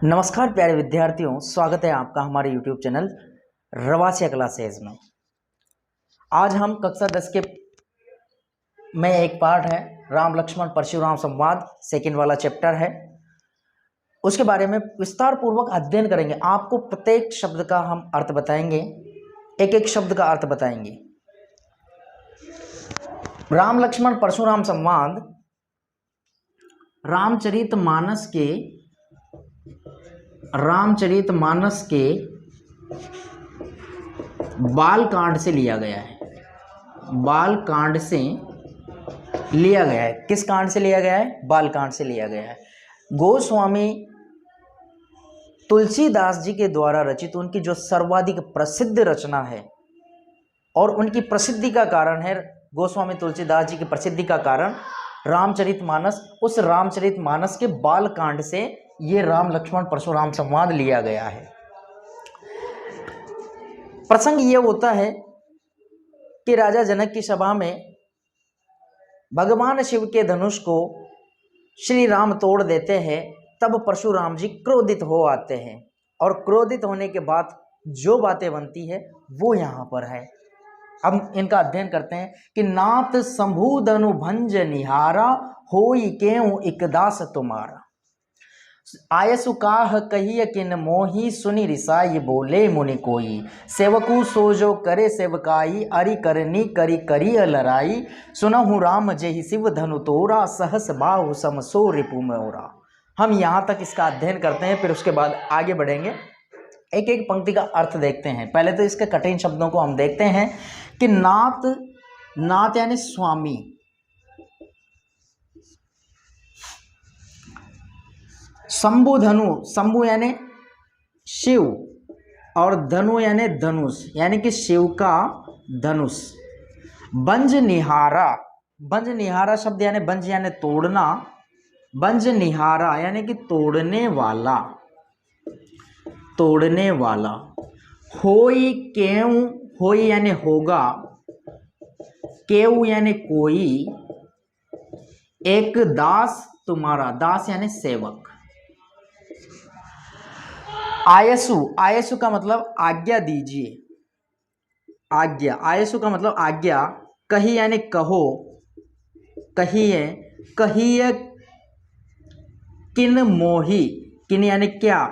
नमस्कार प्यारे विद्यार्थियों, स्वागत है आपका हमारे YouTube चैनल रवासिया क्लासेज में। आज हम कक्षा 10 के में एक पार्ट है राम लक्ष्मण परशुराम संवाद, सेकंड वाला चैप्टर है। उसके बारे में विस्तार पूर्वक अध्ययन करेंगे। आपको प्रत्येक शब्द का हम अर्थ बताएंगे, एक एक शब्द का अर्थ बताएंगे। राम लक्ष्मण परशुराम संवाद रामचरितमानस के बालकांड से लिया गया है। बालकांड से लिया गया है। किस कांड से लिया गया है? बालकांड से लिया गया है। गोस्वामी तुलसीदास जी के द्वारा रचित उनकी जो सर्वाधिक प्रसिद्ध रचना है और उनकी प्रसिद्धि का कारण है, गोस्वामी तुलसीदास जी की प्रसिद्धि का कारण रामचरितमानस, उस रामचरितमानस के बालकांड से ये राम लक्ष्मण परशुराम संवाद लिया गया है। प्रसंग ये होता है कि राजा जनक की सभा में भगवान शिव के धनुष को श्री राम तोड़ देते हैं। तब परशुराम जी क्रोधित हो आते हैं और क्रोधित होने के बाद जो बातें बनती है वो यहाँ पर है। अब इनका अध्ययन करते हैं कि नाथ शंभु धनु भंज निहारा, होई केउ इकदास तुम्हारा। आयसु काह कहिय किन मोही, सुनि रिसाई बोले मुनि कोई। सेवकु सोजो करे सेवकाई, अरि करनी करी करी लड़ाई। सुनहु राम जेहि शिव धनु तोरा, सहस बाहु सम सो रिपु मोरा। हम यहाँ तक इसका अध्ययन करते हैं, फिर उसके बाद आगे बढ़ेंगे। एक एक पंक्ति का अर्थ देखते हैं। पहले तो इसके कठिन शब्दों को हम देखते हैं कि नाथ यानी स्वामी, शंभु धनु, शंभु यानी शिव और धनु यानी धनुष, यानी कि शिव का धनुष। बंज निहारा, बंज निहारा शब्द यानी बंज यानी तोड़ना, बंज निहारा यानी कि तोड़ने वाला, तोड़ने वाला। होई केउ, होई यानी होगा, केउ यानी कोई, एक दास तुम्हारा, दास यानी सेवक। आयसु, आयसु का मतलब आज्ञा दीजिए, आज्ञा, आयसु का मतलब आज्ञा। कही यानी कहो, कहिए, कहिए किन मोही, किन यानी क्या,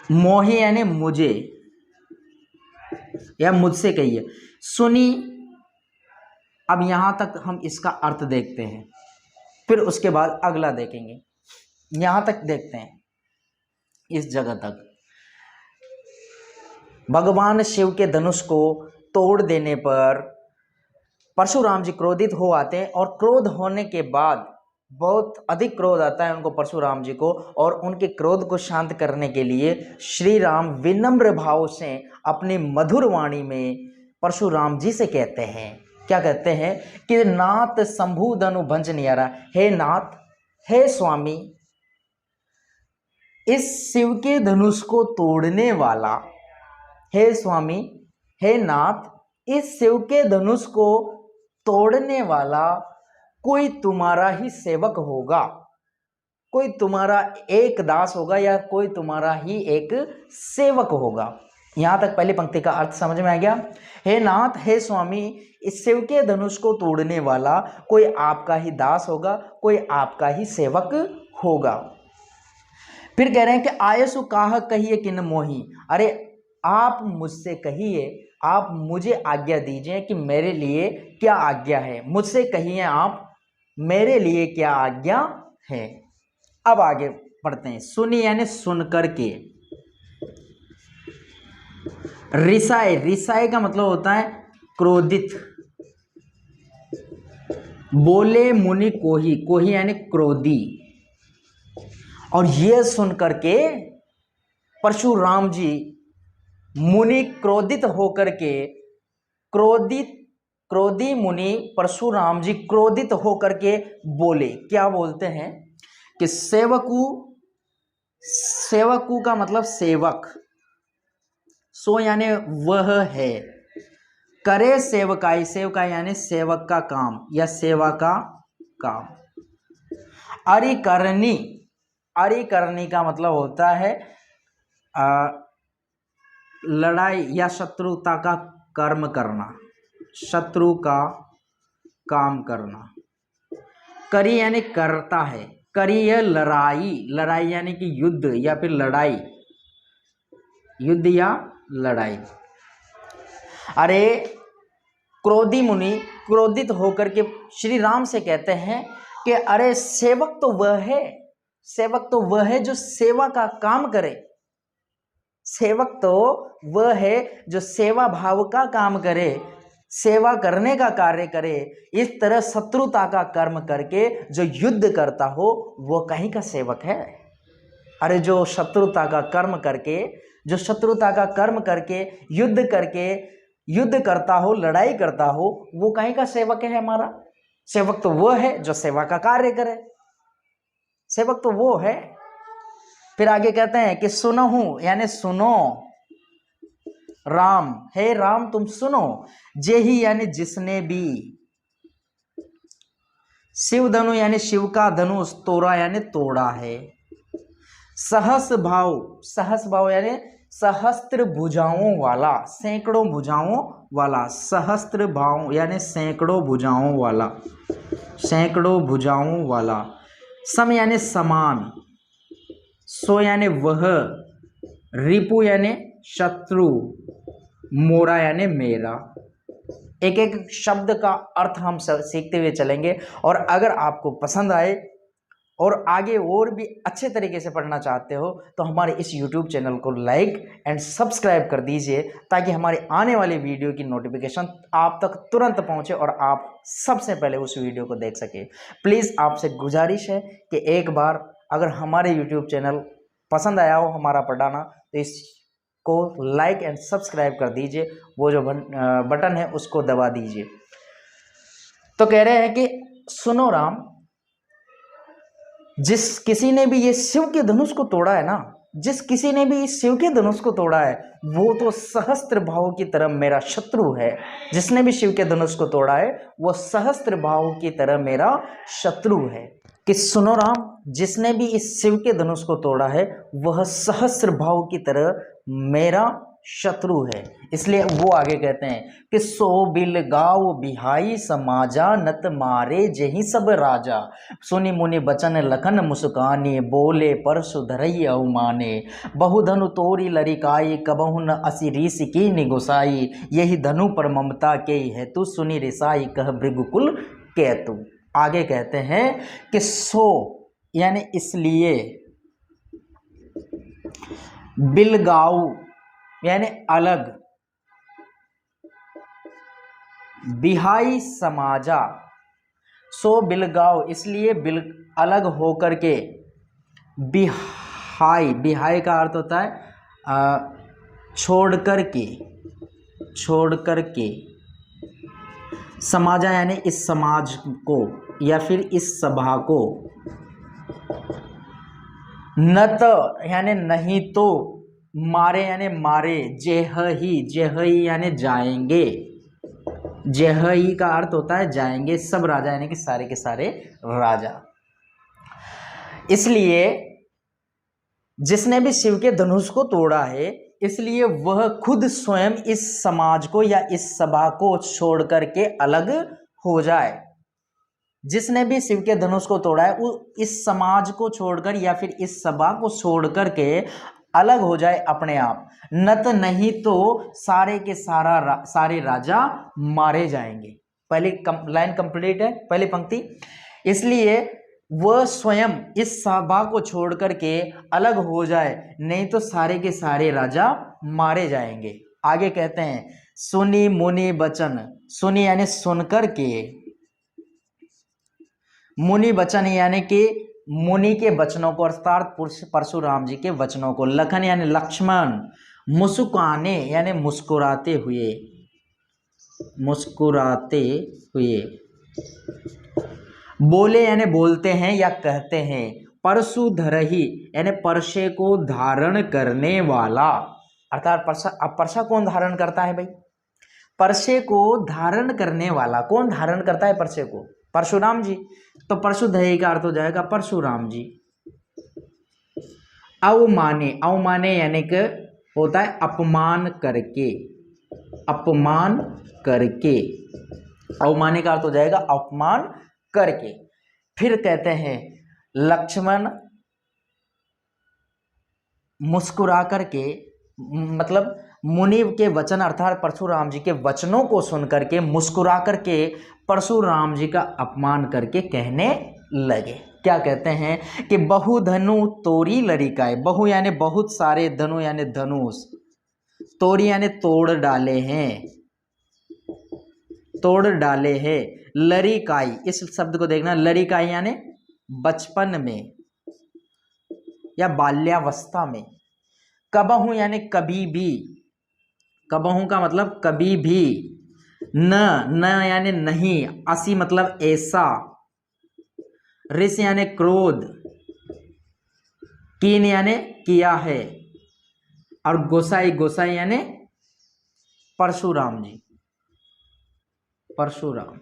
मोही यानी मुझे या मुझसे कहिए। सुनी, अब यहां तक हम इसका अर्थ देखते हैं, फिर उसके बाद अगला देखेंगे। यहां तक देखते हैं, इस जगह तक। भगवान शिव के धनुष को तोड़ देने पर परशुराम जी क्रोधित हो आते हैं और क्रोध होने के बाद बहुत अधिक क्रोध आता है उनको, परशुराम जी को, और उनके क्रोध को शांत करने के लिए श्री राम विनम्र भाव से अपनी मधुर वाणी में परशुराम जी से कहते हैं, क्या कहते हैं कि नाथ शंभु धनु भंज निहारा, हे नाथ, हे स्वामी, इस शिव के धनुष को तोड़ने वाला, हे स्वामी, हे नाथ, इस शिव के धनुष को तोड़ने वाला कोई तुम्हारा ही सेवक होगा, कोई तुम्हारा एक दास होगा या कोई तुम्हारा ही एक सेवक होगा। यहां तक पहली पंक्ति का अर्थ समझ में आ गया। हे नाथ, हे स्वामी, इस शिव के धनुष को तोड़ने वाला कोई आपका ही दास होगा, कोई आपका ही सेवक होगा। फिर कह रहे हैं कि आयसु काह कहिए किन मोही, अरे आप मुझसे कहिए, आप मुझे आज्ञा दीजिए कि मेरे लिए क्या आज्ञा है, मुझसे कहिए आप मेरे लिए क्या आज्ञा है। अब आगे पढ़ते हैं। सुनी यानी सुन करके। रिसाए, रिसाए का मतलब होता है क्रोधित। बोले मुनि कोही, कोही यानी क्रोधी। और यह सुन करके परशुराम जी, मुनि क्रोधित होकर के, क्रोधी मुनि परशुराम जी क्रोधित होकर के बोले, क्या बोलते हैं कि सेवकु, सेवकु का मतलब सेवक, सो यानी वह है, करे सेवकाई, सेवकाई यानी सेवक का काम या सेवा का काम। अरि करनी, अरिकरणी का मतलब होता है लड़ाई या शत्रुता का कर्म करना, शत्रु का काम करना। करी यानी करता है, करी है लड़ाई, लड़ाई यानी कि युद्ध या फिर लड़ाई, युद्ध या लड़ाई। अरे क्रोधी मुनि क्रोधित होकर के श्री राम से कहते हैं कि अरे सेवक तो वह है, सेवक तो वह है जो सेवा का काम करे, सेवक तो वह है जो सेवा भाव का काम करे, सेवा करने का कार्य करे। इस तरह शत्रुता का कर्म करके जो युद्ध करता हो वो कहीं का सेवक है। अरे जो शत्रुता का कर्म करके, जो शत्रुता का कर्म करके युद्ध करता हो, लड़ाई करता हो, वो कहीं का सेवक है हमारा। सेवक तो वो है जो सेवा का कार्य करे, सेवक तो वो है। फिर आगे कहते हैं कि सुनहु यानी सुनो, राम हे राम तुम सुनो, जेही यानी जिसने भी, शिव धनु यानी शिव का धनुष, तोड़ा यानी तोड़ा है, सहस भाव यानी सहस्त्र भुजाओं वाला, सैकड़ों भुजाओं वाला, सहस्त्र भाव यानी सैकड़ों भुजाओं वाला, सैकड़ों भुजाओं वाला, सम यानी समान, सो यानी वह, रिपु यानी शत्रु, मोरा यानी मेरा। एक एक शब्द का अर्थ हम सीखते हुए चलेंगे, और अगर आपको पसंद आए और आगे और भी अच्छे तरीके से पढ़ना चाहते हो तो हमारे इस YouTube चैनल को लाइक एंड सब्सक्राइब कर दीजिए, ताकि हमारे आने वाली वीडियो की नोटिफिकेशन आप तक तुरंत पहुंचे और आप सबसे पहले उस वीडियो को देख सके। प्लीज़ आपसे गुजारिश है कि एक बार अगर हमारे YouTube चैनल पसंद आया हो हमारा पढ़ाना, तो इसको लाइक एंड सब्सक्राइब कर दीजिए, वो जो बटन है उसको दबा दीजिए। तो कह रहे हैं कि सुनो राम, जिस किसी ने भी ये शिव के धनुष को तोड़ा है ना, जिस किसी ने भी इस शिव के धनुष को तोड़ा है वो तो सहस्त्र भाव की तरह मेरा शत्रु है। जिसने भी शिव के धनुष को तोड़ा है वो सहस्त्र भाव की तरह मेरा शत्रु है। कि सुनो राम, जिसने भी इस शिव के धनुष को तोड़ा है वह सहस्त्र भाव की तरह मेरा शत्रु है। इसलिए वो आगे कहते हैं कि सो बिल गाओ बिहाई समाजा, नत मारे जही सब राजा, सुनि मुनि बचन लखन मुस्काने, बोले परसु धरई अवमाने, बहुधनु तोरी लरिकाई, कबहु न असी रीस की निगुसाई, यही धनु पर ममता के है तू, सुनि रिसाई कह भृगुकुल केतु। आगे कहते हैं कि सो यानी इसलिए, बिलगाऊ यानी अलग, बिहाई समाजा, सो बिलगाओ इसलिए अलग होकर के, बिहाई, बिहाई का अर्थ होता है छोड़ कर के, समाजा यानी इस समाज को या फिर इस सभा को, नत यानी नहीं तो, मारे यानी मारे, जेहई यानी जाएंगे, जेहई का अर्थ होता है जाएंगे सब राजा यानी कि सारे के सारे राजा। इसलिए जिसने भी शिव के धनुष को तोड़ा है, इसलिए वह खुद स्वयं इस समाज को या इस सभा को छोड़ करके अलग हो जाए। जिसने भी शिव के धनुष को तोड़ा है वो इस समाज को छोड़कर या फिर इस सभा को छोड़ करके अलग हो जाए अपने आप, नत नहीं तो सारे के सारे राजा मारे जाएंगे। पहली लाइन कंप्लीट है, पहली पंक्ति। इसलिए वह स्वयं इस सभा को छोड़ करके अलग हो जाए, नहीं तो सारे के सारे राजा मारे जाएंगे। आगे कहते हैं सुनी मुनि बचन, सुनी यानी सुनकर के, मुनि वचन यानी कि मुनि के वचनों को अर्थात परशुराम जी के वचनों को, लखन यानी लक्ष्मण, मुस्कुराने यानी मुस्कुराते हुए, मुस्कुराते हुए, बोले यानी बोलते हैं या कहते हैं, परशुधरहि यानी परशे को धारण करने वाला, अर्थात परशा कौन धारण करता है भाई? परशे को धारण करने वाला। कौन धारण करता है परशे को? परशुराम जी। तो परशुधरहि का अर्थ हो जाएगा परशुराम जी। अवमाने, अवमाने यानी कि होता है अपमान करके, अपमान करके, अवमाने का अर्थ हो जाएगा अपमान करके। फिर कहते हैं लक्ष्मण मुस्कुरा करके, मतलब मुनि के वचन अर्थात परशुराम जी के वचनों को सुन करके मुस्कुरा करके परशुराम जी का अपमान करके कहने लगे। क्या कहते हैं कि बहु धनु तोरी लरिकाए, बहु यानी बहुत सारे, धनु यानी धनुष, तोरी यानी तोड़ डाले हैं, तोड़ डाले हैं, लरिकाई इस शब्द को देखना, लरिकाई यानी बचपन में या बाल्यावस्था में, कबहू यानी कभी भी, कबहू का मतलब कभी भी, न यानी नहीं, असी मतलब ऐसा, रिस यानी क्रोध, कीन यानी किया है, और गोसाई, गोसाई यानी परशुराम जी, परशुराम।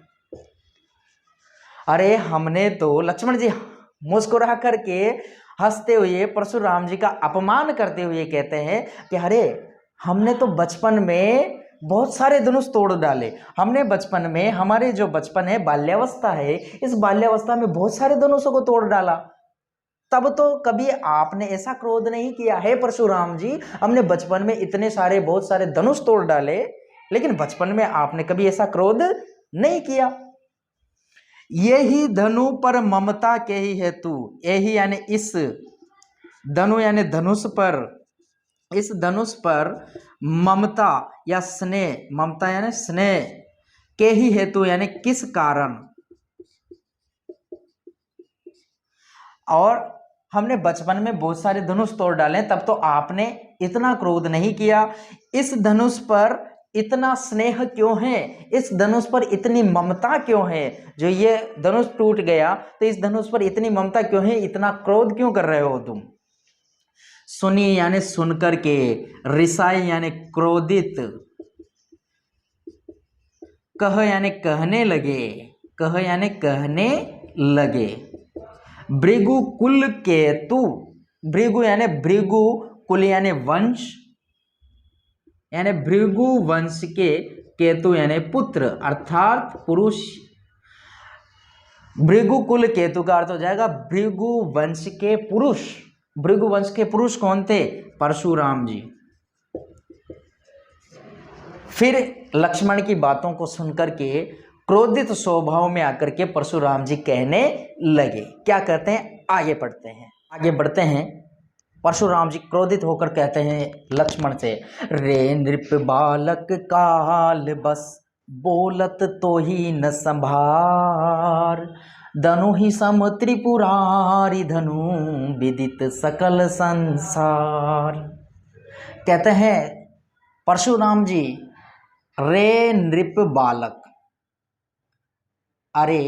अरे हमने तो, लक्ष्मण जी मुस्कुरा करके हंसते हुए परशुराम जी का अपमान करते हुए कहते हैं कि अरे हमने तो बचपन में बहुत सारे धनुष तोड़ डाले, हमने बचपन में, हमारे जो बचपन है बाल्यावस्था है, इस बाल्यावस्था में बहुत सारे धनुषों को तोड़ डाला, तब तो कभी आपने ऐसा क्रोध नहीं किया है परशुराम जी, हमने बचपन में इतने सारे बहुत सारे धनुष तोड़ डाले, लेकिन बचपन में आपने कभी ऐसा क्रोध नहीं किया। यही धनु पर ममता के ही हेतु, यही यानी इस, धनु यानी धनुष पर, इस धनुष पर ममता या स्नेह, ममता यानी स्नेह के ही हेतु यानी किस कारण, और हमने बचपन में बहुत सारे धनुष तोड़ डाले, तब तो आपने इतना क्रोध नहीं किया, इस धनुष पर इतना स्नेह क्यों है, इस धनुष पर इतनी ममता क्यों है, जो ये धनुष टूट गया तो इस धनुष पर इतनी ममता क्यों है, इतना क्रोध क्यों कर रहे हो तुम। सुनी यानी सुनकर के, रिसाई यानी क्रोधित, कह यानी कहने लगे, कह यानी कहने लगे, भृगु कुल केतु, भृगु यानी भृगु, कुल यानी वंश, यानी भृगु वंश के, केतु यानी पुत्र अर्थात पुरुष, भृगु कुल केतु का अर्थ हो जाएगा भृगु वंश के पुरुष। भृगु वंश के पुरुष कौन थे, परशुराम जी। फिर लक्ष्मण की बातों को सुनकर के क्रोधित स्वभाव में आकर के परशुराम जी कहने लगे। क्या कहते हैं, आगे पढ़ते हैं, आगे बढ़ते हैं। परशुराम जी क्रोधित होकर कहते हैं लक्ष्मण से, रे नृप बालक काल बस, बोलत तो ही न संभार, धनु ही सम त्रिपुरारी, धनु विदित सकल संसार। कहते हैं परशुराम जी, रे नृप बालक, अरे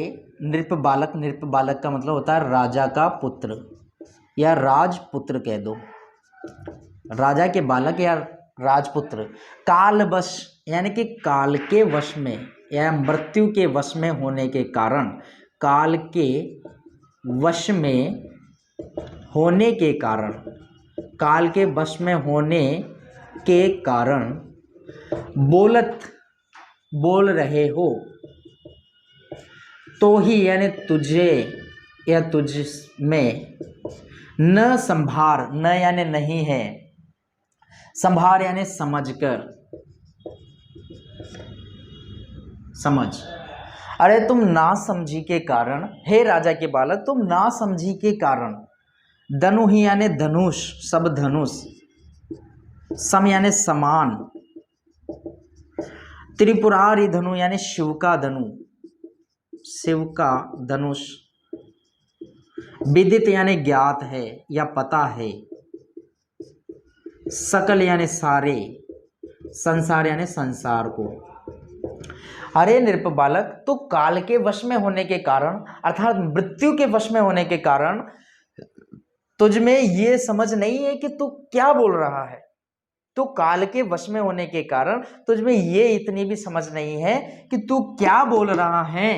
नृप बालक, नृप बालक का मतलब होता है राजा का पुत्र या राजपुत्र कह दो, राजा के बालक या राजपुत्र। कालवश यानी कि काल के वश में या मृत्यु के वश में होने के कारण, काल के वश में होने के कारण, काल के वश में होने के कारण, बोलत बोल रहे हो, तो ही यानी तुझे या तुझ में, न संभार, न यानी नहीं है, संभार यानी समझकर, समझ। अरे तुम ना समझी के कारण, हे राजा के बालक तुम ना समझी के कारण, धनु ही यानी धनुष, सब धनुष, सम यानी समान, त्रिपुरारी धनु यानी शिव का धनु, शिव का धनुष, विदित यानी ज्ञात है या पता है, सकल यानी सारे, संसार यानी संसार को। अरे नृप बालक, तू काल के वश में होने के कारण अर्थात मृत्यु के वश में होने के कारण तुझ में ये समझ नहीं है कि तू क्या बोल रहा है। तो काल के वश में होने के कारण तुझ में ये इतनी भी समझ नहीं है कि तू क्या बोल रहा है।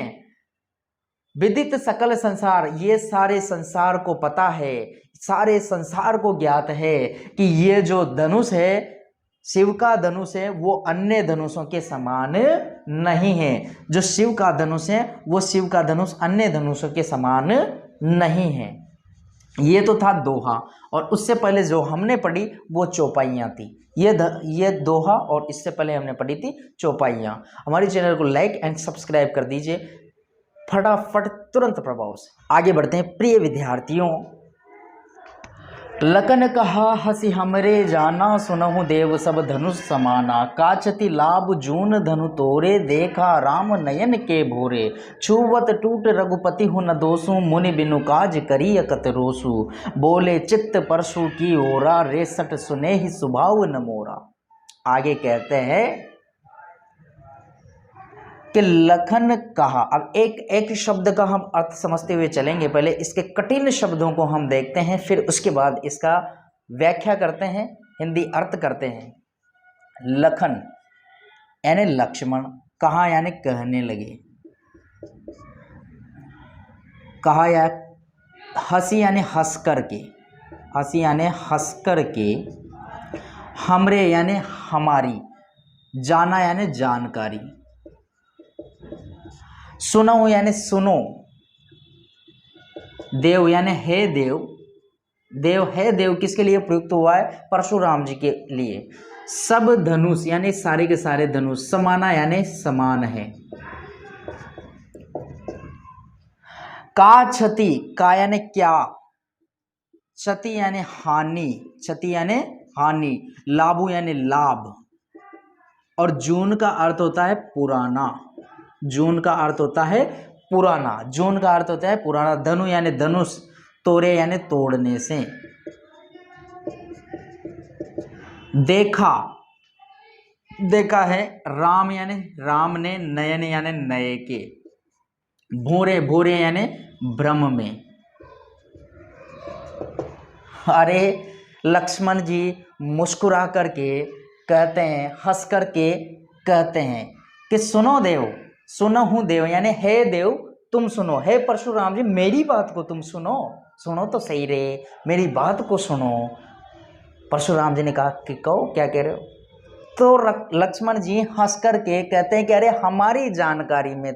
विदित सकल संसार, ये सारे संसार को पता है, सारे संसार को ज्ञात है कि ये जो धनुष है, शिव का धनुष है, वो अन्य धनुषों के समान नहीं है। जो शिव का धनुष है वो शिव का धनुष अन्य धनुषों के समान नहीं है। ये तो था दोहा, और उससे पहले जो हमने पढ़ी वो चौपाइयाँ थी। ये दोहा और इससे पहले हमने पढ़ी थी चौपाइयाँ। हमारे चैनल को लाइक एंड सब्सक्राइब कर दीजिए फटाफट, तुरंत प्रभाव से। आगे बढ़ते हैं। प्रिय विद्यार्थियों, लखन कहा हसी हमरे जाना, सुनहु देव सब धनुष समाना। काचति लाभ जून धनु तोरे, देखा राम नयन के भोरे। छुवत टूट रघुपति हु न दोसु, मुनि बिनु काज करी अकत रोसु। बोले चित्त परशु की ओरा, रेसठ सुने ही सुभाव न मोरा। आगे कहते हैं कि लखन कहा। अब एक एक शब्द का हम अर्थ समझते हुए चलेंगे। पहले इसके कठिन शब्दों को हम देखते हैं, फिर उसके बाद इसका व्याख्या करते हैं, हिंदी अर्थ करते हैं। लखन यानी लक्ष्मण, कहा यानी कहने लगे, कहा या हंसी यानी हंस करके, हंसी यानी हंस करके। हमरे यानी हमारी, जाना यानी जानकारी। सुनो यानी सुनो, देव यानी हे देव। देव है देव किसके लिए प्रयुक्त हुआ है? परशुराम जी के लिए। सब धनुष यानी सारे के सारे धनुष। समाना यानी समान है। का क्षति, का यानी क्या, क्षति यानी हानि, क्षति यानी हानि। लाभु यानी लाभ, और जून का अर्थ होता है पुराना। जून का अर्थ होता है पुराना, जून का अर्थ होता है पुराना। धनु यानी धनुष, तोड़े यानी तोड़ने से। देखा, देखा है राम यानी राम ने, नयन यानी नए के। भोरे, भोरे यानी ब्रह्म में। अरे लक्ष्मण जी मुस्कुरा करके कहते हैं, हंस करके कहते हैं कि सुनो देव, सुनहु देव यानी हे देव तुम सुनो। हे परशुराम जी मेरी बात को तुम सुनो, सुनो तो सही रे, मेरी बात को सुनो। परशुराम जी ने कहा कि कहो क्या कह रहे हो? तो लक्ष्मण जी हंस करके कहते हैं कि अरे हमारी जानकारी में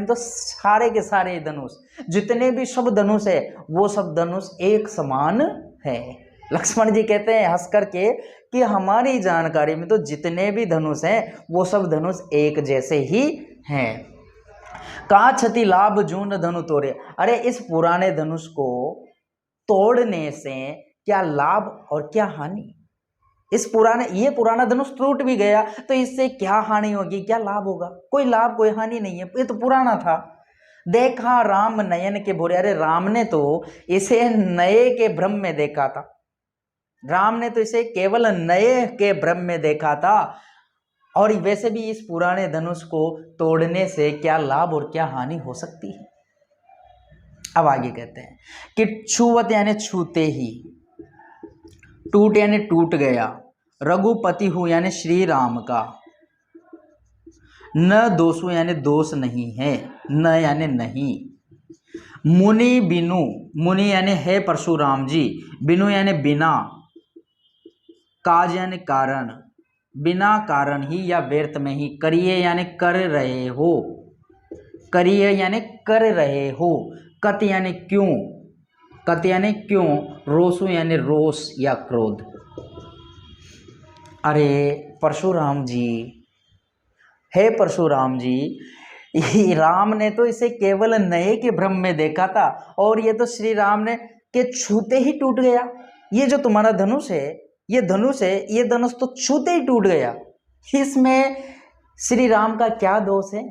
तो सारे के सारे धनुष, जितने भी सब धनुष है वो सब धनुष एक समान है। लक्ष्मण जी कहते हैं हंस करके कि हमारी जानकारी में तो जितने भी धनुष हैं वो सब धनुष एक जैसे ही हैं। का क्षति लाभ जून धनु तोड़े। अरे इस पुराने धनुष को तोड़ने से क्या लाभ और क्या हानि? ये पुराना धनुष टूट भी गया तो इससे क्या हानि होगी, क्या लाभ होगा? कोई लाभ कोई हानि नहीं है, ये तो पुराना था। देखा राम नयन के भोरे। अरे राम ने तो इसे नए के भ्रम में देखा था। राम ने तो इसे केवल नए के भ्रम में देखा था। और वैसे भी इस पुराने धनुष को तोड़ने से क्या लाभ और क्या हानि हो सकती है? अब आगे कहते हैं कि छुवत यानी छूते ही, टूट यानी टूट गया, रघुपति हूं यानी श्री राम का, न दोषु यानी दोष नहीं है, न यानी नहीं। मुनि बिनु, मुनि यानी है परशुराम जी, बिनु यानी बिना, काज यानी कारण, बिना कारण ही या व्यर्थ में ही, करिए यानी कर रहे हो, करिए यानी कर रहे हो, कत यानी क्यों, कत यानी क्यों, रोसु यानी रोष या क्रोध। अरे परशुराम जी, हे परशुराम जी, राम ने तो इसे केवल नए के भ्रम में देखा था और ये तो श्री राम ने के छूते ही टूट गया। ये जो तुम्हारा धनुष है, ये धनुष है, ये धनुष तो छूते ही टूट गया। इसमें श्री राम का क्या दोष है?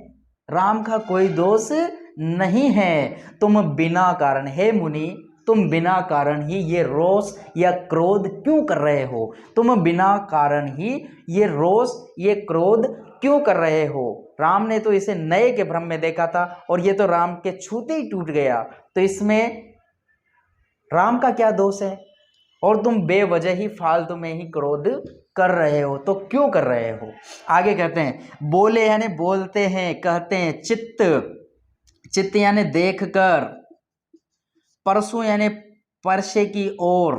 राम का कोई दोष नहीं है। तुम बिना कारण, हे मुनि, तुम बिना कारण ही ये रोष या क्रोध क्यों कर रहे हो? तुम बिना कारण ही ये रोष ये क्रोध क्यों कर रहे हो? राम ने तो इसे नए के भ्रम में देखा था और ये तो राम के छूते ही टूट गया, तो इसमें राम का क्या दोष है? और तुम बेवजह ही फालतू में ही क्रोध कर रहे हो, तो क्यों कर रहे हो? आगे कहते हैं, बोले यानी बोलते हैं, कहते हैं, चित्त, चित्त यानी देख कर, परसों यानी परसे की ओर,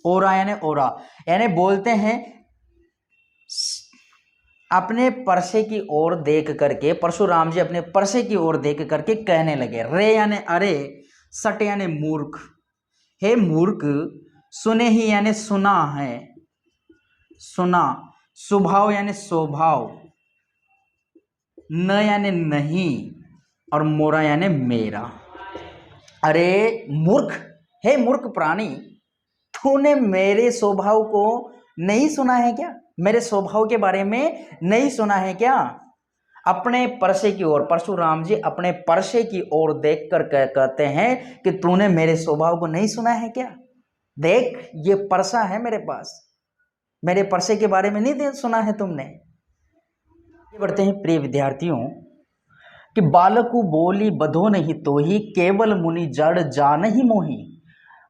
ओरा यानी ओरा, यानी बोलते हैं अपने परसे की ओर देख करके, परशुराम जी अपने परसे की ओर देख करके कहने लगे, रे यानी अरे, सट यानी मूर्ख, हे मूर्ख, सुने ही यानी सुना है, सुना, स्वभाव यानी स्वभाव, न यानी नहीं, और मोरा यानी मेरा। अरे मूर्ख, हे मूर्ख प्राणी, तूने मेरे स्वभाव को नहीं सुना है क्या? मेरे स्वभाव के बारे में नहीं सुना है क्या? अपने परसे की ओर, परशुराम जी अपने परसे की ओर देखकर कहते हैं कि तूने मेरे स्वभाव को नहीं सुना है क्या? देख, ये परसा है मेरे पास, मेरे परसे के बारे में नहीं सुना है तुमने। बढ़ते हैं प्रिय विद्यार्थियों कि बालकु बोली बधो नहीं तो ही, केवल मुनि जड़ जान ही मोही,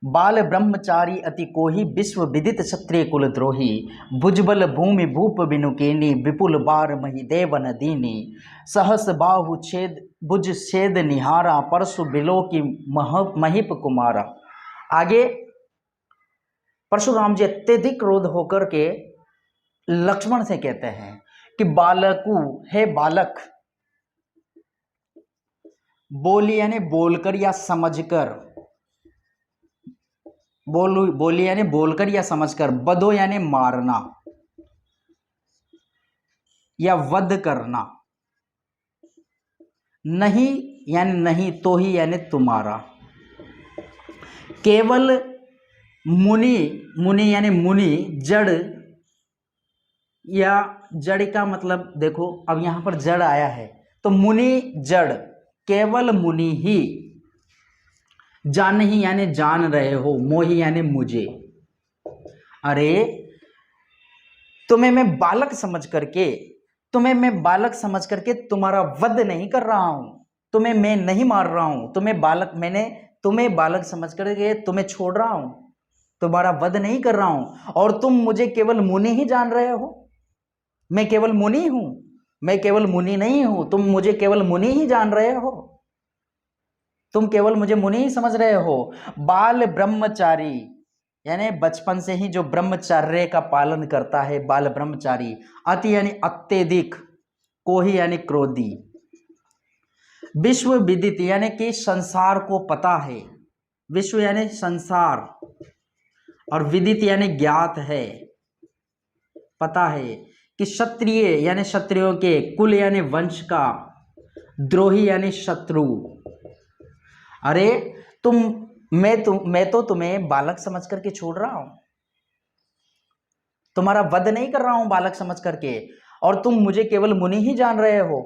बाल ब्रह्मचारी अति कोही, विश्व विदित क्षत्रिय कुल द्रोही, भुजबल भूमि भूप बिनुकेनी, विपुल बार मही देव नदीनी, सहस बाहु छेद भुज छेद निहारा, परशु बिलो की महिप कुमारा। आगे परशुराम जी अत्यधिक क्रोध होकर के लक्ष्मण से कहते हैं कि बालकु, हे बालक, बोली यानी बोलकर या समझकर, बोली यानी बोलकर या समझकर, बधो यानी मारना या वध करना, नहीं यानी नहीं, तो ही यानी तुम्हारा, केवल मुनि, मुनि यानी मुनि, जड़ या जड़ का मतलब देखो, अब यहां पर जड़ आया है तो मुनि जड़, केवल मुनि ही, जान ही यानी जान रहे हो, मोही यानी मुझे। अरे तुम्हें मैं बालक समझ करके, तुम्हें मैं बालक समझ करके तुम्हारा वध नहीं कर रहा हूं, तुम्हें मैं नहीं मार रहा हूं, तुम्हें बालक, मैंने तुम्हें बालक समझ करके तुम्हें छोड़ रहा हूं, तुम्हारा वध नहीं कर रहा हूं, और तुम मुझे केवल मुनि ही जान रहे हो। मैं केवल मुनि हूं, मैं केवल मुनि नहीं हूं, तुम मुझे केवल मुनि ही जान रहे हो, तुम केवल मुझे मुनि ही समझ रहे हो। बाल ब्रह्मचारी यानी बचपन से ही जो ब्रह्मचर्य का पालन करता है, बाल ब्रह्मचारी, अति यानी अत्यधिक, कोही यानी क्रोधी, विश्व विदित यानी कि संसार को पता है, विश्व यानी संसार, और विदित यानी ज्ञात है, पता है कि क्षत्रिय यानी क्षत्रियों के, कुल यानी वंश का, द्रोही यानी शत्रु। अरे मैं तो तुम्हें बालक समझ करके छोड़ रहा हूं, तुम्हारा वध नहीं कर रहा हूं बालक समझ करके, और तुम मुझे केवल मुनि ही जान रहे हो,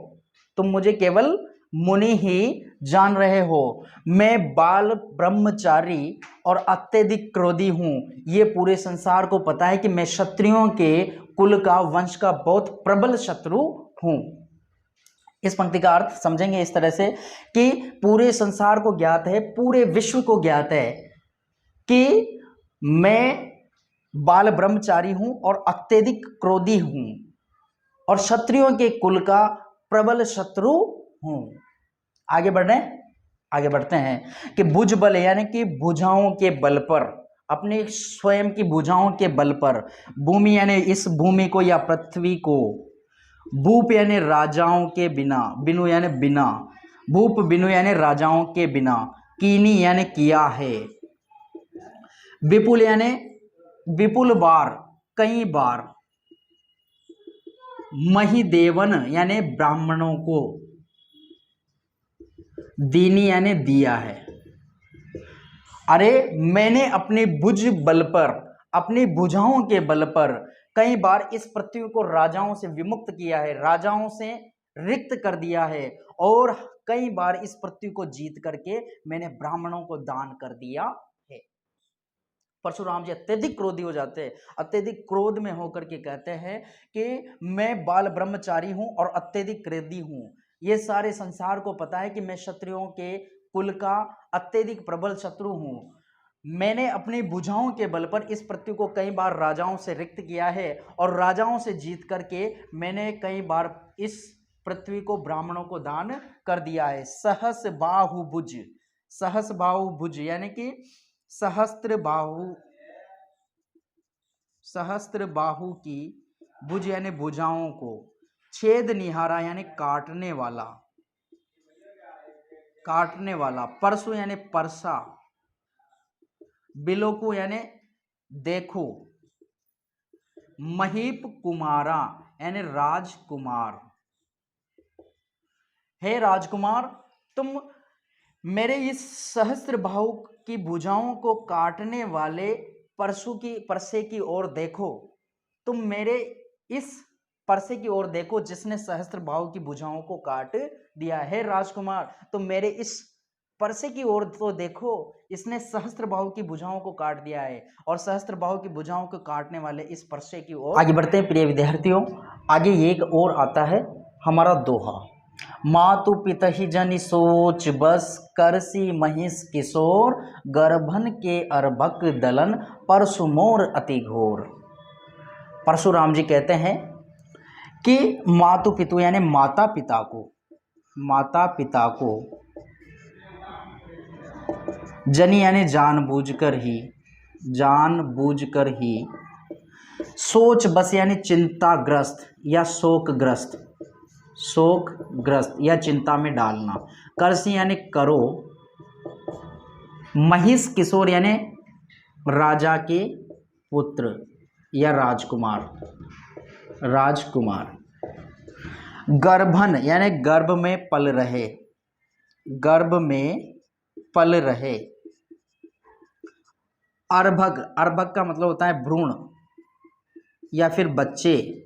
तुम मुझे केवल मुनि ही जान रहे हो। मैं बाल ब्रह्मचारी और अत्यधिक क्रोधी हूं, ये पूरे संसार को पता है कि मैं क्षत्रियों के कुल का, वंश का बहुत प्रबल शत्रु हूं। इस पंक्ति का अर्थ समझेंगे इस तरह से कि पूरे संसार को ज्ञात है, पूरे विश्व को ज्ञात है कि मैं बाल ब्रह्मचारी हूं और अत्यधिक क्रोधी हूं और क्षत्रियों के कुल का प्रबल शत्रु हूं। आगे बढ़ते हैं कि भुज बल यानी कि भुजाओं के बल पर, अपने स्वयं की भुजाओं के बल पर, भूमि यानी इस भूमि को या पृथ्वी को, भूप यानी राजाओं के बिना, बिनु यानी बिना, भूप बिनु यानी राजाओं के बिना, कीनी यानी किया है, विपुल यानी विपुल बार, कई बार, महिदेवन यानी ब्राह्मणों को, दीनी यानी दिया है। अरे मैंने अपने भुज बल पर, अपनी भुजाओं के बल पर कई बार इस पृथ्वी को राजाओं से विमुक्त किया है, राजाओं से रिक्त कर दिया है, और कई बार इस पृथ्वी को जीत करके मैंने ब्राह्मणों को दान कर दिया है। परशुराम जी अत्यधिक क्रोधी हो जाते हैं, अत्यधिक क्रोध में होकर के कहते हैं कि मैं बाल ब्रह्मचारी हूं और अत्यधिक क्रोधी हूं, ये सारे संसार को पता है कि मैं क्षत्रियों के कुल का अत्यधिक प्रबल शत्रु हूं। मैंने अपनी भुजाओं के बल पर इस पृथ्वी को कई बार राजाओं से रिक्त किया है और राजाओं से जीत करके मैंने कई बार इस पृथ्वी को ब्राह्मणों को दान कर दिया है। सहस बाहुभुज सहस बाहु भुज यानी कि सहस्त्र बाहु की, भुज यानी भुजाओं को, छेद निहारा यानी काटने वाला, परसु यानी परसा, बिलोकु यानी देखो, महीप कुमारा यानी राजकुमार। हे राजकुमार, तुम मेरे इस सहस्त्र बाहु की भुजाओं को काटने वाले परसे की ओर देखो। तुम मेरे इस परसे की ओर देखो जिसने सहस्त्र बाहु की भुजाओं को काट दिया है। राजकुमार, तुम मेरे इस परसे की ओर तो देखो, इसने सहस्त्र बाहु की भुजाओं को काट दिया है, और सहस्त्र बाहु की भुजाओं को काटने वाले इस परसे की ओर। आगे बढ़ते हैं प्रिय विद्यार्थियों। आगे एक और आता है हमारा दोहा। मातु पितहि जनि सोच बस, करसी महिष किशोर, गर्भन के अर्भक दलन, परसु मोर अति घोर। परशुराम जी कहते हैं कि मातु पितु यानी माता पिता को, जनि यानी जानबूझकर ही, सोच बस यानी चिंताग्रस्त या शोकग्रस्त या चिंता में डालना, करसी यानी करो, महिष किशोर यानी राजा के पुत्र या राजकुमार, गर्भन यानी गर्भ में पल रहे, अर्भक का मतलब होता है भ्रूण या फिर बच्चे,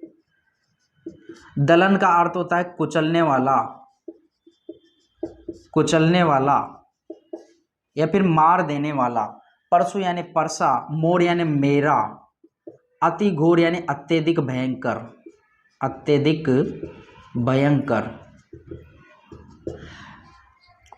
दलन का अर्थ होता है कुचलने वाला या फिर मार देने वाला, परसु यानी परसा, मोर यानी मेरा, अति घोर यानी अत्यधिक भयंकर।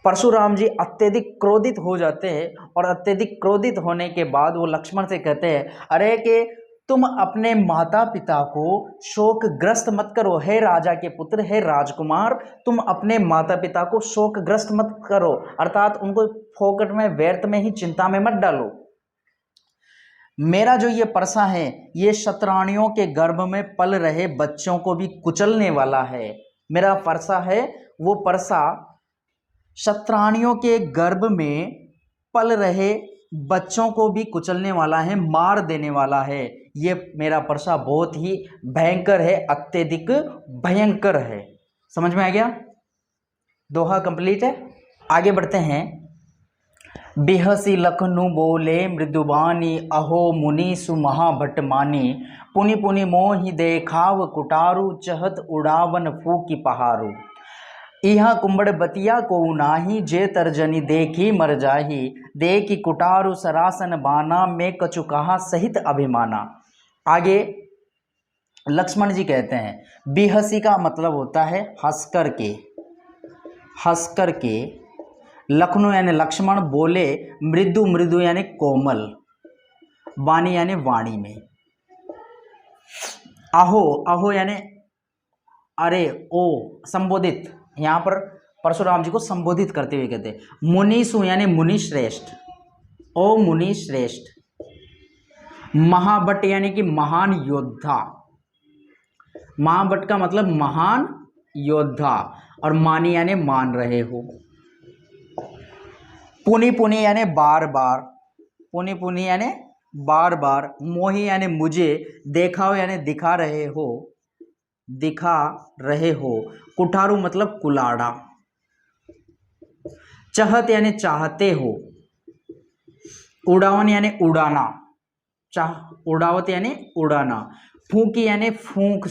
परशुराम जी अत्यधिक क्रोधित हो जाते हैं, और अत्यधिक क्रोधित होने के बाद वो लक्ष्मण से कहते हैं, अरे कि तुम अपने माता पिता को शोकग्रस्त मत करो। हे राजा के पुत्र, हे राजकुमार, तुम अपने माता पिता को शोकग्रस्त मत करो, अर्थात उनको फोकट में, व्यर्थ में ही चिंता में मत डालो। मेरा जो ये परसा है ये शतरानियों के गर्भ में पल रहे बच्चों को भी कुचलने वाला है। मेरा परसा है, वो परसा शतरानियों के गर्भ में पल रहे बच्चों को भी कुचलने वाला है, मार देने वाला है। ये मेरा परसा बहुत ही भयंकर है, अत्यधिक भयंकर है। समझ में आ गया? दोहा कंप्लीट है। आगे बढ़ते हैं। बिहसी लखनु बोले मृदुबानी, अहो मुनि सुमहाभट मानी, पुनि पुनि मोहि देखाव कुटारू, चहत उड़ावन फूकी पहारू। इहा कुंबड़ बतिया को नाही, जे तर्जनी देखी मर जाही, देखी कुटारू सरासन बाना, में कछु कहा सहित अभिमाना। आगे लक्ष्मण जी कहते हैं, बिहसी का मतलब होता है हंसकर के, लखनऊ यानी लक्ष्मण, बोले मृदु यानी कोमल, बानी यानी वाणी में, अहो यानी अरे, ओ संबोधित, यहाँ पर परशुराम जी को संबोधित करते हुए कहते हैं। मुनीसु यानी मुनि श्रेष्ठ, ओ मुनि श्रेष्ठ। महाभट यानी कि महान योद्धा, महाभट का मतलब महान योद्धा, और मानी यानी मान रहे हो। पुनि पुनि यानी बार बार, मोहि यानी मुझे, देखाओ यानी दिखा रहे हो, कुठारू मतलब कुलाड़ा, चहत यानी चाहते हो, उड़ावन यानी उड़ाना, उड़ावत यानी उड़ाना, फूकी यानी फूंक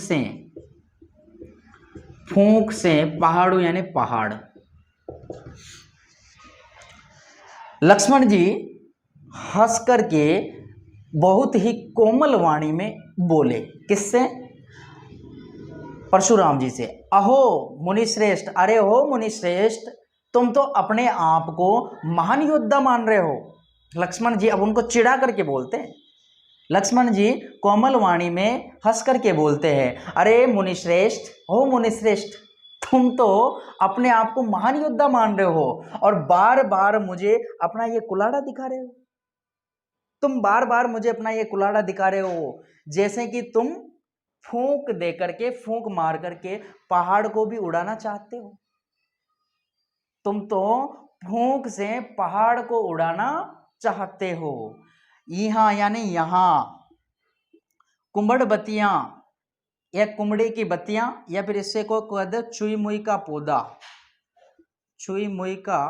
से, पहाड़ू यानी पहाड़। लक्ष्मण जी हंस करके बहुत ही कोमल वाणी में बोले। किससे? परशुराम जी से। अहो मुनिश्रेष्ठ, अरे हो मुनिश्रेष्ठ, तुम तो अपने आप को महान योद्धा मान रहे हो। लक्ष्मण जी अब उनको चिढ़ा करके बोलते हैं। लक्ष्मण जी कोमल वाणी में हंस करके बोलते हैं, अरे मुनिश्रेष्ठ, हो मुनिश्रेष्ठ, तुम तो अपने आप को महान योद्धा मान रहे हो और बार बार मुझे अपना ये कुलाड़ा दिखा रहे हो। तुम बार बार मुझे अपना ये कुलाड़ा दिखा रहे हो, जैसे कि तुम फूंक दे करके, फूंक मार करके पहाड़ को भी उड़ाना चाहते हो। तुम तो फूंक से पहाड़ को उड़ाना चाहते हो। यहां यानी यहां कुंभड़ बत्तियां या कुमड़े की बत्तियां, या फिर इससे को कहते चुई मुई का पौधा, चुई मुई का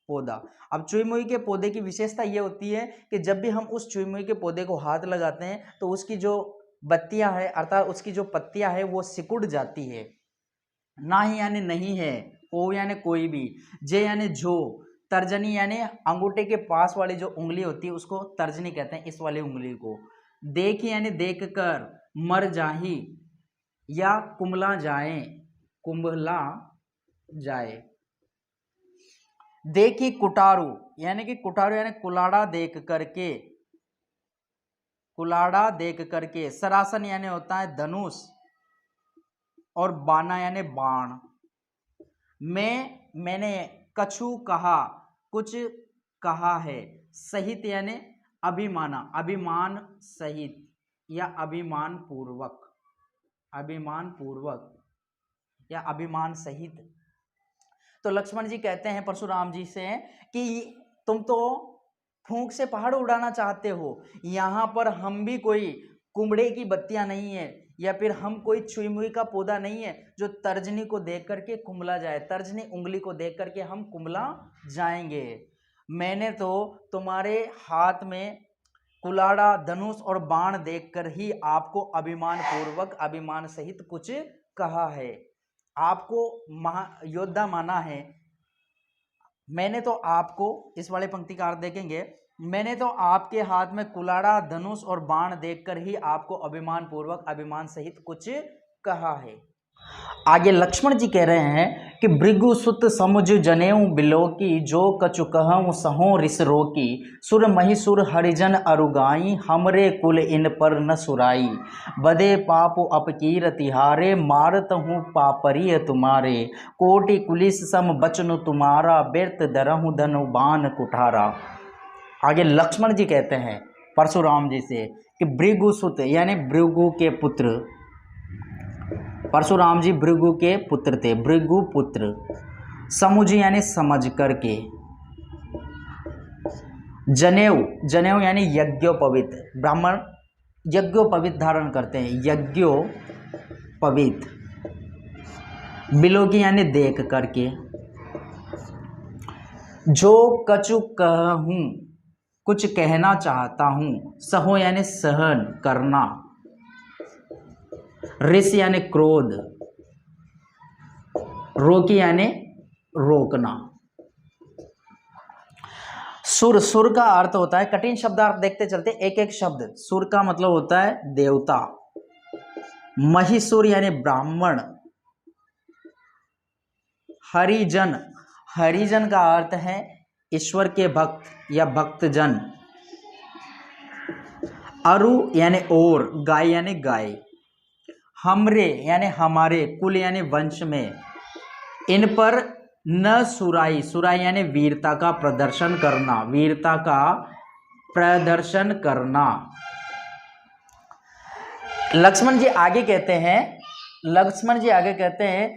पौधा। अब चुई मुई के पौधे की विशेषता यह होती है कि जब भी हम उस चुई मुई के पौधे को हाथ लगाते हैं तो उसकी जो बत्तियां है अर्थात उसकी जो पत्तियां है वो सिकुड़ जाती है। ना ही यानी नहीं है, ओ यानी कोई भी, जे यानी जो, तर्जनी यानी अंगूठे के पास वाली जो उंगली होती है उसको तर्जनी कहते हैं, इस वाली उंगली को। देख यानी देख कर, मर जाही या कुंभला जाए, कुंभला जाए। देखी कुटारू यानी कि कुटारू यानी कुलाड़ा देख करके, कुलाड़ा देख करके। सरासन यानी होता है धनुष, और बाना यानी बाण। मैंने कछु कहा, कुछ कहा है। सहित यानी अभिमाना, अभिमान सहित या अभिमान पूर्वक, अभिमान पूर्वक या अभिमान सहित। तो लक्ष्मण जी कहते हैं परशुराम जी से कि तुम तो फूंक से पहाड़ उड़ाना चाहते हो, यहां पर हम भी कोई कुमड़े की बत्तियां नहीं है या फिर हम कोई छुई मुई का पौधा नहीं है जो तर्जनी को देख करके कुंभला जाए, तर्जनी उंगली को देख करके हम कुंभला जाएंगे। मैंने तो तुम्हारे हाथ में कुलाड़ा, धनुष और बाण देखकर ही आपको अभिमान पूर्वक, अभिमान सहित कुछ कहा है, आपको योद्धा माना है। मैंने तो आपको, इस वाले पंक्ति का अर्थ देखेंगे, मैंने तो आपके हाथ में कुलाड़ा, धनुष और बाण देखकर ही आपको अभिमान पूर्वक, अभिमान सहित कुछ कहा है। आगे लक्ष्मण जी कह रहे हैं कि भृगु सुत समुझ जनेऊ बिलोकी, जो कछु कहूँ सहो रिस रोकी। सुर महिसुर हरिजन अरुगाई, हमरे कुल इन पर न सुराई। बदे पापु अपकीर तिहारे, मारत हूँ पापरिय तुम्हारे। कोटि कुलिस सम बचनु तुम्हारा, व्यर्थ दरहु धनु बाण कुठारा। आगे लक्ष्मण जी कहते हैं परशुराम जी से कि भृगु सुत यानी भृगु के पुत्र, परशुराम जी भृगु के पुत्र थे, भृगु पुत्र। समुझ यानी समझ करके। जनेऊ, जनेऊ यानी यज्ञोपवीत, ब्राह्मण यज्ञोपवीत धारण करते हैं, यज्ञोपवीत। बिलोकी यानी देख करके। जो कछु कहूं, कुछ कहना चाहता हूं। सहो यानी सहन करना। रिस यानी क्रोध। रोकी यानी रोकना। सुर, सुर का अर्थ होता है, कठिन शब्दार्थ देखते चलते एक एक शब्द। सुर का मतलब होता है देवता। महिसुर यानी ब्राह्मण। हरिजन, हरिजन का अर्थ है ईश्वर के भक्त या भक्तजन। अरु यानी और, गाय यानी गाय। हमरे यानी हमारे, कुल यानी वंश में। इन पर न सुराई, सुराई यानी वीरता का प्रदर्शन करना, वीरता का प्रदर्शन करना। लक्ष्मण जी आगे कहते हैं, लक्ष्मण जी आगे कहते हैं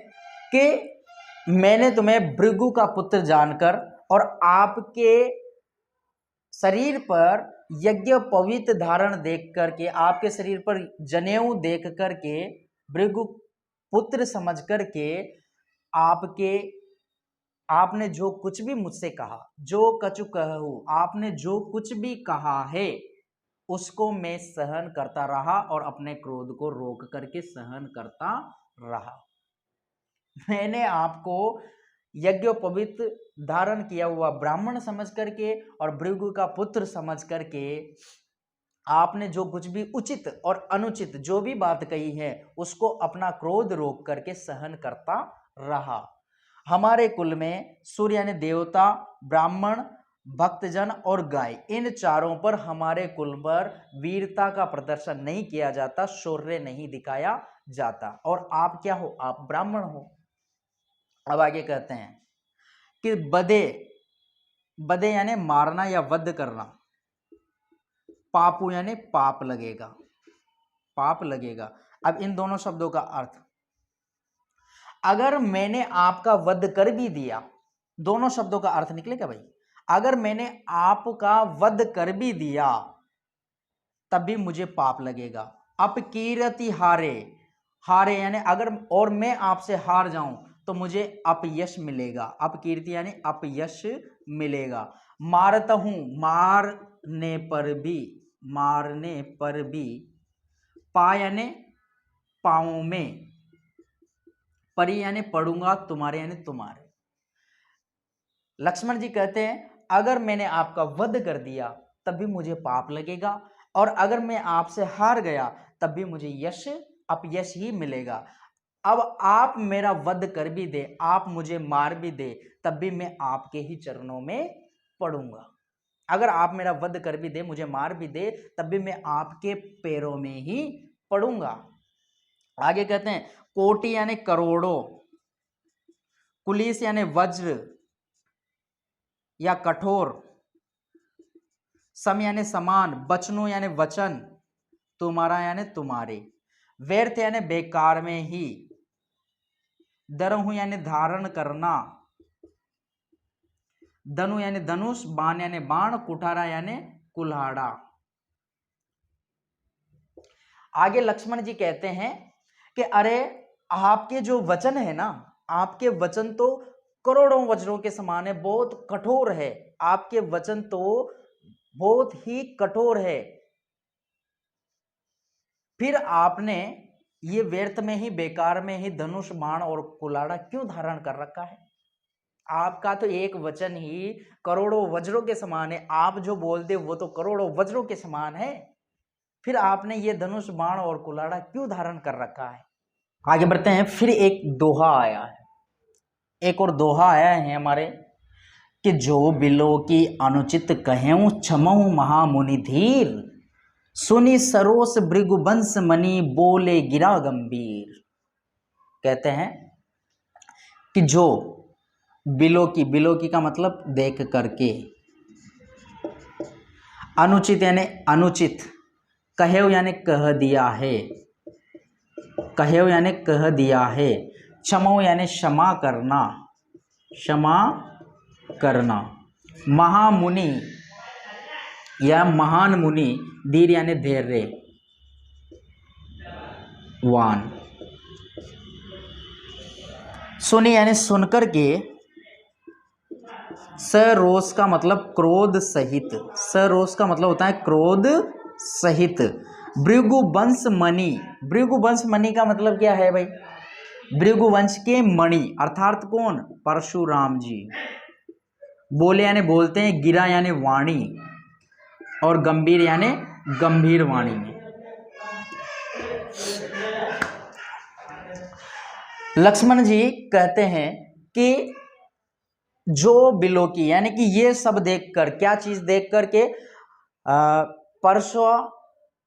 कि मैंने तुम्हें भृगु का पुत्र जानकर और आपके शरीर पर यज्ञोपवीत धारण देख करके, आपके शरीर पर जनेऊ देख करके, भृगु पुत्र समझ करके आपने जो कुछ भी मुझसे कहा, जो कछु कहूं, आपने जो कुछ भी कहा है उसको मैं सहन करता रहा और अपने क्रोध को रोक करके सहन करता रहा। मैंने आपको यज्ञोपवीत धारण किया हुआ ब्राह्मण समझ करके और भृगु का पुत्र समझ करके आपने जो कुछ भी उचित और अनुचित जो भी बात कही है उसको अपना क्रोध रोक करके सहन करता रहा। हमारे कुल में सूर्य यानी देवता, ब्राह्मण, भक्तजन और गाय, इन चारों पर, हमारे कुल पर वीरता का प्रदर्शन नहीं किया जाता, शौर्य नहीं दिखाया जाता। और आप क्या हो? आप ब्राह्मण हो। अब आगे कहते हैं कि बदे, बदे यानी मारना या वध करना, पापू यानी पाप लगेगा, पाप लगेगा। अब इन दोनों शब्दों का अर्थ, अगर मैंने आपका वध कर भी दिया, दोनों शब्दों का अर्थ निकलेगा भाई। अगर मैंने आपका वध कर भी दिया तब भी मुझे पाप लगेगा। अपकीर्ति हारे, हारे यानी अगर, और मैं आपसे हार जाऊं तो मुझे अपयश मिलेगा। अपकीर्ति यानी अपयश मिलेगा। मारता हूं, मारने पर भी, मारने पर भी। पा यानी पाँव में, परी यानी पढ़ूंगा, तुम्हारे यानी तुम्हारे। लक्ष्मण जी कहते हैं अगर मैंने आपका वध कर दिया तब भी मुझे पाप लगेगा, और अगर मैं आपसे हार गया तब भी मुझे यश, अपयश ही मिलेगा। अब आप मेरा वध कर भी दे, आप मुझे मार भी दे, तब भी मैं आपके ही चरणों में पड़ूंगा। अगर आप मेरा वध कर भी दे, मुझे मार भी दे, तब भी मैं आपके पैरों में ही पड़ूंगा। आगे कहते हैं कोटि यानी करोड़ों, कुलिस यानी वज्र या कठोर, सम यानी समान, बचनो यानी वचन, तुम्हारा यानी तुम्हारे, व्यर्थ यानी बेकार में ही, दरहु यानी धारण करना, धनु यानी धनुष, बाण यानी बाण, कुठारा यानी कुल्हाड़ा। आगे लक्ष्मण जी कहते हैं कि अरे आपके जो वचन है ना, आपके वचन तो करोड़ों वज्रों के समान है, बहुत कठोर है, आपके वचन तो बहुत ही कठोर है, फिर आपने ये व्यर्थ में ही, बेकार में ही धनुष, बाण और कुल्हाड़ा क्यों धारण कर रखा है? आपका तो एक वचन ही करोड़ों वज्रों के समान है, आप जो बोलते वो तो करोड़ों वज्रों के समान है, फिर आपने ये धनुष, बाण और कुल्हाड़ा क्यों धारण कर रखा है? आगे बढ़ते हैं। फिर एक दोहा आया है, एक और दोहा आया है हमारे कि जो बिलो की अनुचित कहें क्षमऊ महामुनि धीर, सुनी सरोस भृगुवंश मणि बोले गिरा गंभीर। कहते हैं कि जो बिलो की, बिलो की का मतलब देख करके, अनुचित यानी अनुचित, कहेव यानी कह दिया है, कहेव यानी कह दिया है, क्षमो यानी क्षमा करना, क्षमा करना, महामुनि या महान मुनि, धीर यानी धैर्य वान, सुनी यानी सुनकर के, सरोष का मतलब क्रोध सहित, सरोष का मतलब होता है क्रोध सहित, भृगुवंश मणि, भृगुवंश मणि का मतलब क्या है भाई? भृगुवंश के मणि अर्थात कौन? परशुराम जी। बोले यानी बोलते हैं, गिरा यानी वाणी, और गंभीर यानी गंभीर वाणी में। लक्ष्मण जी कहते हैं कि जो बिलो की, यानी कि ये सब देखकर, क्या चीज देख करके? परसा,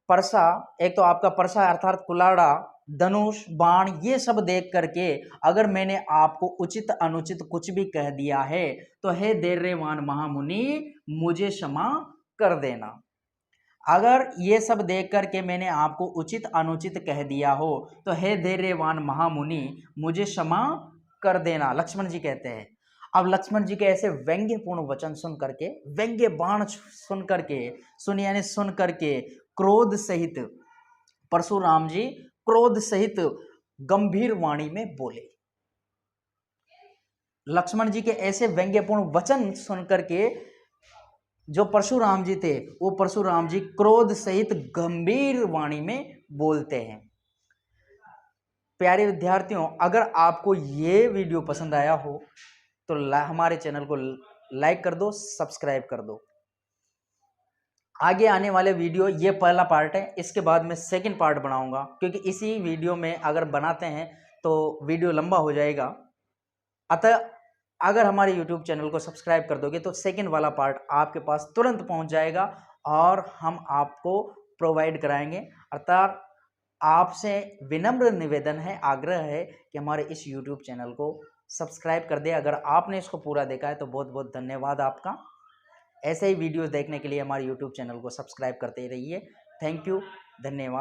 परसा एक तो आपका परसा अर्थात कुलाड़ा, धनुष, बाण, ये सब देख करके अगर मैंने आपको उचित अनुचित कुछ भी कह दिया है तो हे धैर्यवान महामुनि मुझे क्षमा कर देना। अगर ये सब देख करके मैंने आपको उचित अनुचित कह दिया हो तो हे धैर्यवान महामुनि मुझे क्षमा कर देना, लक्ष्मण जी कहते हैं। अब लक्ष्मण जी के ऐसे व्यंग्यपूर्ण वचन सुन करके, व्यंग्य बाण सुन करके, सुन यानी सुन करके, क्रोध सहित परशुराम जी क्रोध सहित गंभीर वाणी में बोले। लक्ष्मण जी के ऐसे व्यंग्यपूर्ण वचन सुन करके जो परशुराम जी थे, वो परशुराम जी क्रोध सहित गंभीर वाणी में बोलते हैं। प्यारे विद्यार्थियों, अगर आपको ये वीडियो पसंद आया हो तो हमारे चैनल को लाइक कर दो, सब्सक्राइब कर दो। आगे आने वाले वीडियो, ये पहला पार्ट है, इसके बाद मैं सेकंड पार्ट बनाऊंगा, क्योंकि इसी वीडियो में अगर बनाते हैं तो वीडियो लंबा हो जाएगा। अतः अगर हमारे YouTube चैनल को सब्सक्राइब कर दोगे तो सेकंड वाला पार्ट आपके पास तुरंत पहुंच जाएगा और हम आपको प्रोवाइड कराएंगे। अर्थात आपसे विनम्र निवेदन है, आग्रह है कि हमारे इस YouTube चैनल को सब्सक्राइब कर दे। अगर आपने इसको पूरा देखा है तो बहुत बहुत धन्यवाद आपका। ऐसे ही वीडियोस देखने के लिए हमारे यूट्यूब चैनल को सब्सक्राइब करते रहिए। थैंक यू, धन्यवाद।